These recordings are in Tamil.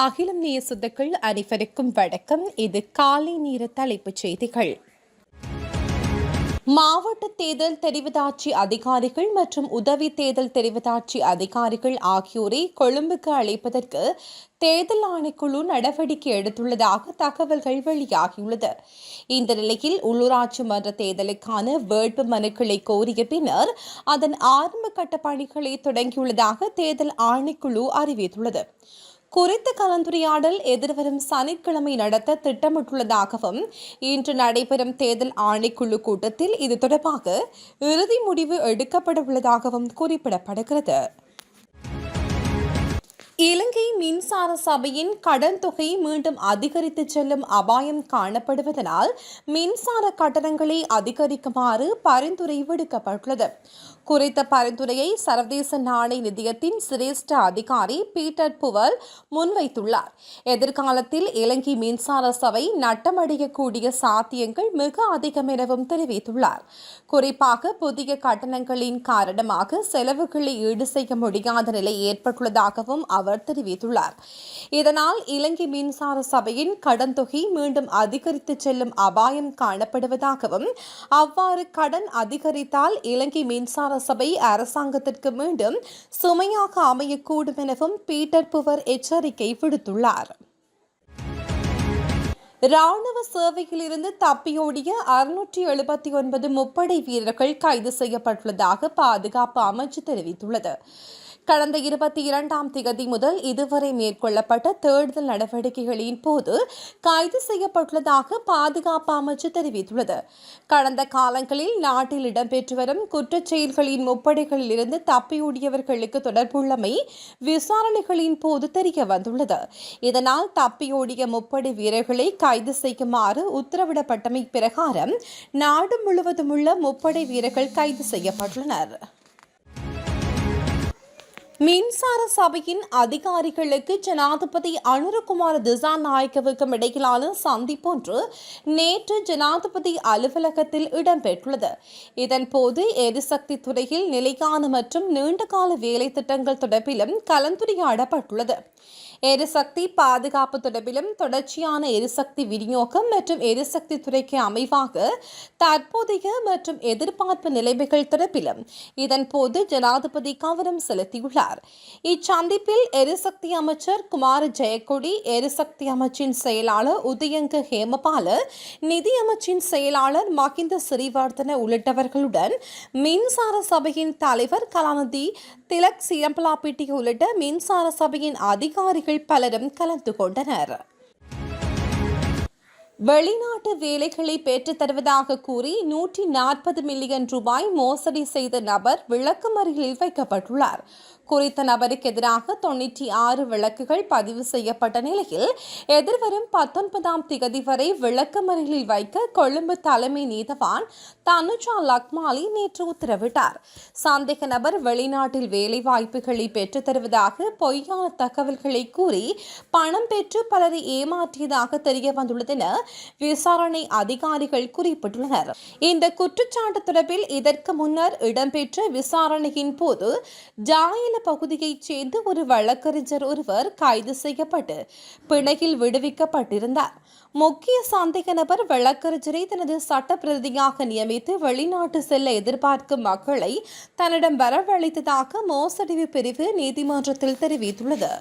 அகிலம் நேய சொந்தங்கள் அனைவருக்கும் வணக்கம். இது காலை நேர தலைப்புச் செய்திகள். மாவட்ட தேர்தல் தெரிவதாட்சி அதிகாரிகள் மற்றும் உதவி தேர்தல் தெரிவதாட்சி அதிகாரிகள் ஆகியோரை கொழும்புக்கு அழைப்பதற்கு தேர்தல் ஆணைக்குழு நடவடிக்கை எடுத்துள்ளதாக தகவல்கள் வெளியாகியுள்ளது. இந்த நிலையில் உள்ளூராட்சி மன்ற தேர்தலுக்கான வேட்பு மனுக்களை கோரிய பின்னர் அதன் ஆரம்ப கட்ட பணிகளை தொடங்கியுள்ளதாக தேர்தல் ஆணைக்குழு அறிவித்துள்ளது. குறித்த கலந்துரையாடல் எதிர்வரும் சனிக்கிழமை நடத்த திட்டமிட்டுள்ளதாகவும் இன்று நடைபெறும் தேர்தல் ஆணைக்குழு கூட்டத்தில் இது தொடர்பாக இறுதி முடிவு எடுக்கப்பட உள்ளதாகவும் குறிப்பிடப்படுகிறது. இலங்கை மின்சார சபையின் கடன் தொகை மீண்டும் அதிகரித்து செல்லும் அபாயம் காணப்படுவதனால் மின்சார கட்டணங்களை அதிகரிக்குமாறு பரிந்துரை விடுக்கப்பட்டுள்ளது. குறித்த பரிந்துரையை சர்வதேச நாணய நிதியத்தின் சிரேஷ்ட அதிகாரி பீட்டர் புவல் முன்வைத்துள்ளார். எதிர்காலத்தில் இலங்கை மின்சார சபை நட்டமடையக்கூடிய சாத்தியங்கள் மிக அதிகம் எனவும் தெரிவித்துள்ளார். குறிப்பாக புதிய கட்டணங்களின் காரணமாக செலவுகளை ஈடு செய்ய முடியாத நிலை ஏற்பட்டுள்ளதாகவும் அவர் தெரிவித்துள்ளார். இதனால் இலங்கை மின்சார சபையின் கடன் தொகை மீண்டும் அதிகரித்து செல்லும் அபாயம் காணப்படுவதாகவும் அவ்வாறு கடன் அதிகரித்தால் இலங்கை மின்சார சபை அரசாங்கத்திற்கு மீண்டும் சுமையாக அமையக்கூடும் எனவும் பீட்டர் புவர் எச்சரிக்கை விடுத்துள்ளார். ராணுவ சேவையில் இருந்து தப்பியோடிய 679 முப்படை வீரர்கள் கைது செய்யப்பட்டுள்ளதாக பாதுகாப்பு அமைச்சு தெரிவித்துள்ளது. கடந்த 22ஆம் தேதி முதல் இதுவரை மேற்கொள்ளப்பட்ட தேடுதல் நடவடிக்கைகளின் போது கைது செய்யப்பட்டுள்ளதாக பாதுகாப்பு அமைச்சு தெரிவித்துள்ளது. கடந்த காலங்களில் நாட்டில் இடம்பெற்று வரும் குற்றச் செயல்களின் முப்படைகளில் இருந்து தப்பியோடியவர்களுக்கு தொடர்புள்ளமை விசாரணைகளின் போது தெரிய வந்துள்ளது. இதனால் தப்பியோடிய முப்படை வீரர்களை கைது செய்யுமாறு உத்தரவிடப்பட்டமை பிரகாரம் நாடு முழுவதும் உள்ள முப்படை வீரர்கள் கைது செய்யப்பட்டுள்ளனர். மின்சார சபையின் அதிகாரிகளுக்கு ஜனாதிபதி அனுரகுமார திசாநாயக்கவுக்கும் இடையிலான சந்திப்பொன்று நேற்று ஜனாதிபதி அலுவலகத்தில் இடம்பெற்றுள்ளது. இதன்போது எரிசக்தி துறையில் நிலையான மற்றும் நீண்டகால வேலை திட்டங்கள் தொடர்பிலும் கலந்துரையாடப்பட்டுள்ளது. எரிசக்தி பாதுகாப்பு தொடர்பிலும் தொடர்ச்சியான எரிசக்தி விநியோகம் மற்றும் எரிசக்தி துறைக்கு அமைவாக தற்போதைய மற்றும் எதிர்பார்ப்பு நிலைமைகள் தொடர்பிலும் இதன்போது ஜனாதிபதி கவனம் செலுத்தியுள்ளார். இச்சந்திப்பில் எரிசக்தி அமைச்சர் குமார ஜெயக்கொடி, எரிசக்தி அமைச்சின் செயலாளர் உதயங்க ஹேமபால, நிதி அமைச்சின் செயலாளர் மஹிந்த சிறிவர்தன உள்ளிட்டவர்களுடன் மின்சார சபையின் தலைவர் கலாநிதி திலக் சியம்பலாபிட்டி உள்ளிட்ட மின்சார சபையின் அதிகாரிகள் பலரும் கலந்து கொண்டனர். வெளிநாட்டு வேலைகளை பெற்றுத் தருவதாக கூறி 140 மில்லியன் ரூபாய் மோசடி செய்த நபர் விளக்கமறியலில் வைக்கப்பட்டுள்ளார். குறித்த நபருக்கு எதிராக 96 வழக்குகள் பதிவு செய்யப்பட்ட நிலையில் எதிர்வரும் 19ஆம் தேதி வரை விளக்கமறியலில் வைக்க கொழும்பு தலைமை நீதவான் தனுஜா லக்மாலி நேற்று உத்தரவிட்டார். சந்தேக நபர் வெளிநாட்டில் வேலைவாய்ப்புகளை பெற்றுத் தருவதாக பொய்யான தகவல்களை கூறி பணம் பெற்று பலரை ஏமாற்றியதாக தெரிய வந்துள்ளது என விசாரணை அதிகாரிகள் குறிப்பிட்டுள்ளனர். இந்த குற்றச்சாட்டு தொடர்பில் இதற்கு முன்னர் இடம்பெற்ற விசாரணையின் போது ஜாயில பகுதியைச் சேர்ந்த ஒரு வழக்கறிஞர் ஒருவர் கைது செய்யப்பட்டு பிணையில் விடுவிக்கப்பட்டிருந்தார். முக்கிய சந்தேக நபர் வழக்கறிஞரை தனது சட்ட பிரதியாக நியமித்து வெளிநாட்டு செல்ல எதிர்பார்க்கும் மக்களை தன்னிடம் வரவழைத்ததாக மோசடி பிரிவு நீதிமன்றத்தில் தெரிவித்துள்ளது.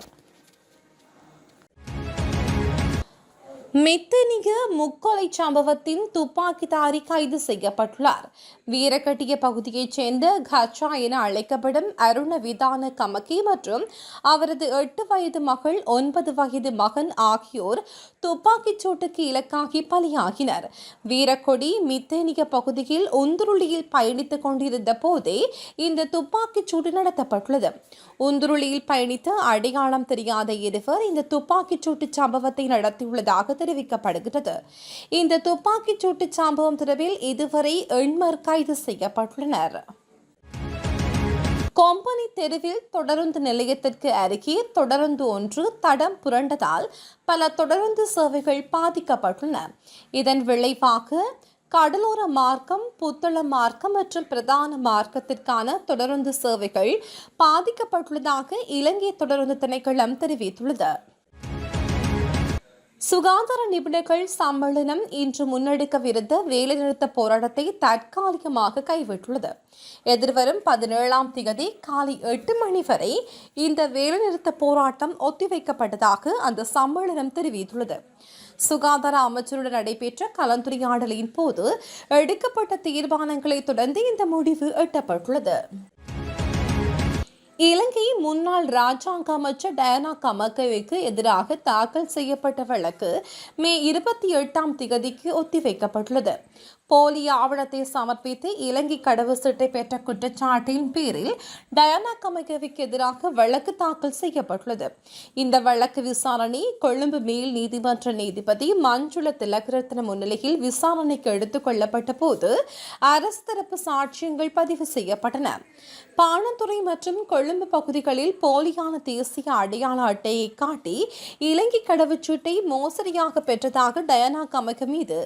மித்தனிக முக்கொலை சம்பவத்தின் துப்பாக்கிதாரி கைது செய்யப்பட்டுள்ளார். வீரகட்டிய பகுதியைச் சேர்ந்த கச்சா என அழைக்கப்படும் அருண விதான கமக்கி மற்றும் அவரது 8 வயது மகள் 9 வயது மகன் ஆகியோர் துப்பாக்கிச் சூட்டுக்கு இலக்காகி பலியாகினர். வீரக்கொடி மித்தனிக பகுதியில் உந்துருளியில் பயணித்துக் கொண்டிருந்த போதே இந்த துப்பாக்கிச் சூடு நடத்தப்பட்டுள்ளது. உந்துருளியில் பயணித்த அடையாளம் தெரியாத இருவர் இந்த துப்பாக்கிச் சூட்டு சம்பவத்தை நடத்தியுள்ளதாக தெரிவிக்கப்படுகிறது. இந்த துப்பாக்கிச் சூட்டு சம்பவம் தொடர்பில் இதுவரை 8 கைது செய்யப்பட்டுள்ளனர். கொம்பனி தெருவில் தொடருந்து நிலையத்திற்கு அருகே தொடருந்து ஒன்று தடம் புரண்டதால் பல தொடருந்து சேவைகள் பாதிக்கப்பட்டுள்ளன. இதன் விளைவாக கடலோர மார்க்கம், புத்தளம் மார்க்கம் மற்றும் பிரதான மார்க்கத்திற்கான தொடருந்து சேவைகள் பாதிக்கப்பட்டுள்ளதாக இலங்கை தொடருந்து திணைக்களம் தெரிவித்துள்ளது. சுகாதார நிபுணர்கள் சம்மேளனம் இன்று முன்னெடுக்கவிருந்த வேலைநிறுத்த போராட்டத்தை தற்காலிகமாக கைவிட்டுள்ளது. எதிர்வரும் 17ஆம் தேதி காலை 8 மணி வரை இந்த வேலைநிறுத்த போராட்டம் ஒத்திவைக்கப்பட்டதாக அந்த சம்மேளனம் தெரிவித்துள்ளது. சுகாதார அமைச்சருடன் நடைபெற்ற கலந்துரையாடலின் போது எடுக்கப்பட்ட தீர்மானங்களை தொடர்ந்து இந்த முடிவு எட்டப்பட்டுள்ளது. இலங்கை முன்னாள் ராஜாங்க அமைச்சர் டயானா கமகேவுக்கு எதிராக தாக்கல் செய்யப்பட்ட வழக்கு மே 28ஆம் தேதிக்கு ஒத்திவைக்கப்பட்டுள்ளது. போலி ஆவணத்தை சமர்ப்பித்து இலங்கை கடவுச்சீட்டை பெற்ற குற்றச்சாட்டின் பேரில் டயானா கமகேவுக்கு எதிராக வழக்கு தாக்கல் செய்யப்பட்டுள்ளது. இந்த வழக்கு விசாரணை கொழும்பு மேல் நீதிமன்ற நீதிபதி மஞ்சுள திலகரத்ன முன்னிலையில் விசாரணைக்கு எடுத்துக் கொள்ளப்பட்ட போது அரசு தரப்பு சாட்சியங்கள் பதிவு செய்யப்பட்டன. பாணந்துறை மற்றும் கொழும்பு பகுதிகளில் போலியான தேசிய அடையாள அட்டையை காட்டி இலங்கை கடவுச்சீட்டை மோசடியாக பெற்றதாக டயானா கமக மீது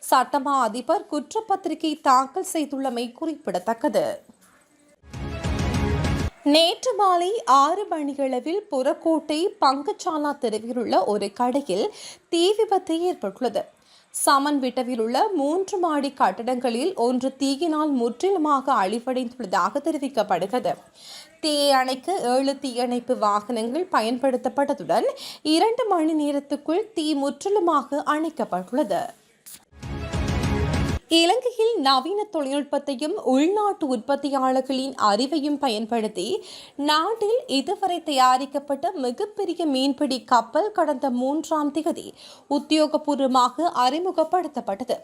சட்டமா அதிபர் குற்றப்பத்திரிகை தாக்கல் செய்துள்ளமை குறிப்பிடத்தக்கது. நேற்று மாலை 6 மணியளவில் புறக்கோட்டை பங்குச்சாலா தெருவில் உள்ள ஒரு கடையில் தீ விபத்து ஏற்பட்டுள்ளது. சமன் விட்டவில் உள்ள 3 மாடி கட்டடங்களில் ஒன்று தீயினால் முற்றிலுமாக அழிவடைந்துள்ளதாக தெரிவிக்கப்படுகிறது. தீயை அணைக்க 7 தீயணைப்பு வாகனங்கள் பயன்படுத்தப்பட்டதுடன் 2 மணி நேரத்துக்குள் தீ முற்றிலுமாக அணைக்கப்பட்டுள்ளது. இலங்கையில் நவீன தொழில்நுட்பத்தையும் உள்நாட்டு உற்பத்தியாளர்களின் அறிவையும் பயன்படுத்தி நாட்டில் இதுவரை தயாரிக்கப்பட்ட மிகப்பெரிய மீன்பிடி கப்பல் கடந்த 3ஆம் தேதி உத்தியோகபூர்வமாக அறிமுகப்படுத்தப்பட்டது.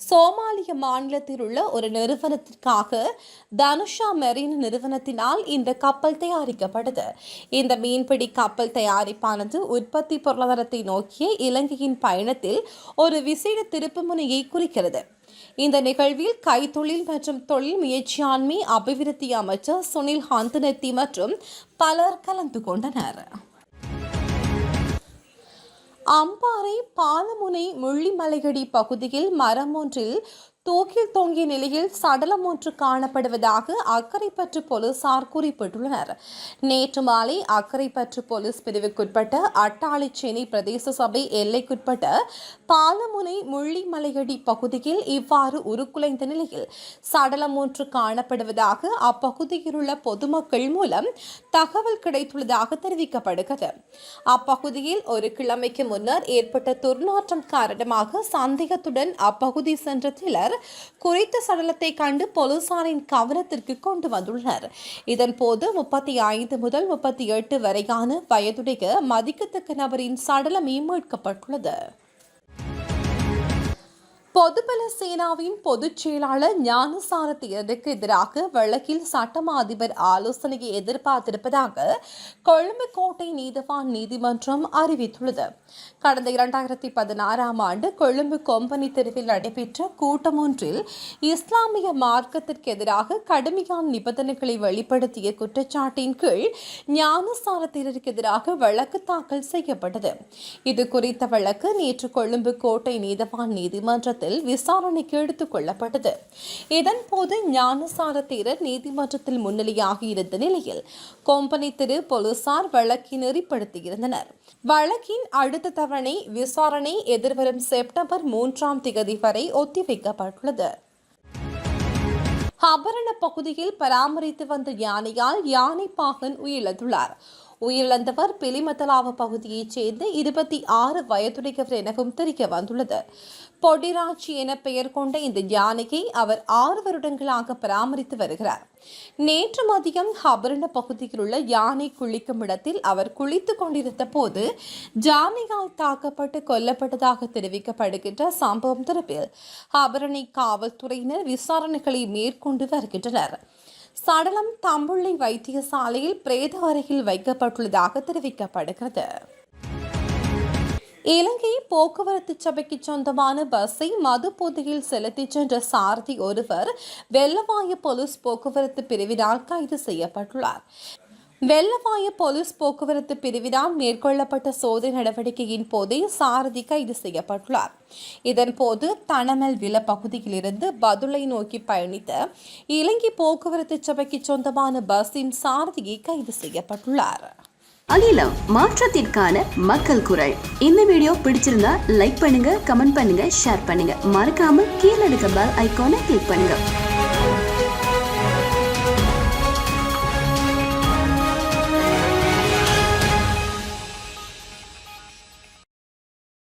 சோமாலிய மாநிலத்தில் உள்ள ஒரு நிறுவனத்திற்காக தனுஷா மெரின் நிறுவனத்தினால் இந்த கப்பல் தயாரிக்கப்பட்டது. இந்த மீன்பிடி கப்பல் தயாரிப்பானது உற்பத்தி பொருளாதாரத்தை நோக்கிய இலங்கையின் பயணத்தில் ஒரு விசேட திருப்புமுனையை குறிக்கிறது. இந்த நிகழ்வில் கைத்தொழில் மற்றும் தொழில் முயற்சியாண்மை அபிவிருத்தி அமைச்சர் சுனில் ஹந்தனெத்தி மற்றும் பலர் கலந்து கொண்டனர். அம்பாறை பாலமுனை முள்ளிமலையடி பகுதியில் மரம் ஒன்றில் தூக்கில் தொங்கிய நிலையில் சடலம் ஒன்று காணப்படுவதாக அக்கரைப்பற்று போலீசார் குறிப்பிட்டுள்ளனர். நேற்று மாலை அக்கரைப்பற்று போலீஸ் பிரிவுக்குட்பட்ட அட்டாளிச்சேனை பிரதேச சபை எல்லைக்குட்பட்ட பாலமுனை முள்ளிமலையடி பகுதியில் இவ்வாறு உருக்குலைந்த நிலையில் சடலம் ஒன்று காணப்படுவதாக அப்பகுதியில் உள்ள பொதுமக்கள் மூலம் தகவல் கிடைத்துள்ளதாக தெரிவிக்கப்படுகிறது. அப்பகுதியில் ஒரு கிழமைக்கு முன்னர் ஏற்பட்ட துர்நாற்றம் காரணமாக சந்தேகத்துடன் அப்பகுதி சென்ற சிலர் குறித்த சடலத்தை கண்டு போலீசாரின் கவனத்திற்கு கொண்டு வந்துள்ளனர். இதன்போது 35 முதல் 38 வரையான வயதுடைய மதிக்கத்தக்க நபரின் சடலம் மீட்கப்பட்டுள்ளது. பொதுபல சேனாவின் பொதுச் செயலாளர் ஞானசார தேரருக்கு எதிராக வழக்கில் சட்டமா அதிபர் ஆலோசனையை எதிர்பார்த்திருப்பதாக கொழும்பு கோட்டை நீதவான் நீதிமன்றம் அறிவித்துள்ளது. கடந்த 2016ஆம் ஆண்டு கொழும்பு கொம்பனி தெருவில் நடைபெற்ற கூட்டம் ஒன்றில் இஸ்லாமிய மார்க்கத்திற்கு எதிராக கடுமையான நிபந்தனைகளை வெளிப்படுத்திய குற்றச்சாட்டின் கீழ் ஞானசார தேரருக்கு எதிராக வழக்கு தாக்கல் செய்யப்பட்டது. இது குறித்த வழக்கு நேற்று கொழும்பு கோட்டை நீதவான் நீதிமன்றத்தில் விசாரணைக்கு எடுத்துக் கொள்ளப்பட்டது. இதன்போது ஞானசார தேரர் நீதிமன்றத்தில் முன்னிலையாகி இருந்த நிலையில் கொம்பனி தெரு போலீசார் வழக்கை நெறிப்படுத்தியிருந்தனர். வழக்கின் அடுத்த தவணை விசாரணை எதிர்வரும் செப்டம்பர் 3ஆம் தேதி வரை ஒத்திவைக்கப்பட்டுள்ளது. அபரண பகுதியில் பராமரித்து வந்த யானையால் யானை பாகன் உயிரிழந்துள்ளார். உயிரிழந்தவர் பிலிமத்தலாவ பகுதியைச் சேர்ந்த 26 வயதுடையவர் எனவும் தெரிய வந்துள்ளது. பொடிராட்சி என பெயர் கொண்ட இந்த யானையை அவர் 6 வருடங்களாக பராமரித்து வருகிறார். நேற்று மதியம் ஹபரண பகுதியில் உள்ள யானை குளிக்கும் இடத்தில் அவர் குளித்துக் கொண்டிருந்த போது யானையால் தாக்கப்பட்டு கொல்லப்பட்டதாக தெரிவிக்கப்படுகின்ற சம்பவம் தொடர்பில் ஹபரணி காவல்துறையினர் விசாரணைகளை மேற்கொண்டு வருகின்றனர். சடலம் தம்புள்ளை வைத்தியசாலையில் பிரேத அறையில் வைக்கப்பட்டுள்ளதாக தெரிவிக்கப்படுகிறது. இலங்கை போக்குவரத்து சபைக்கு சொந்தமான பஸ்ஸை மது போதையில் செலுத்திச் சென்ற சாரதி ஒருவர் வெள்ளவாய போலீஸ் போக்குவரத்து பிரிவினால் கைது செய்யப்பட்டுள்ளார். வெள்ளவாய போலீஸ் போக்குவரத்து பிரிவினால் மேற்கொள்ளப்பட்ட சோதனை நடவடிக்கையின் போதே சாரதி கைது செய்யப்பட்டுள்ளார். இதன்போது தனமல் வில பகுதியிலிருந்து பதுளை நோக்கி பயணித்த இலங்கை போக்குவரத்து சபைக்கு சொந்தமான பஸ்ஸின் சாரதியை கைது செய்யப்பட்டுள்ளார். அகிலம் மாற்றத்திற்கான மக்கள் குரல். இந்த வீடியோ பிடிச்சிருந்தா லைக் பண்ணுங்க, கமெண்ட் பண்ணுங்க, ஷேர் பண்ணுங்க. மறக்காம கீழே இருக்க பெல் ஐகானை கிளிக் பண்ணுங்க.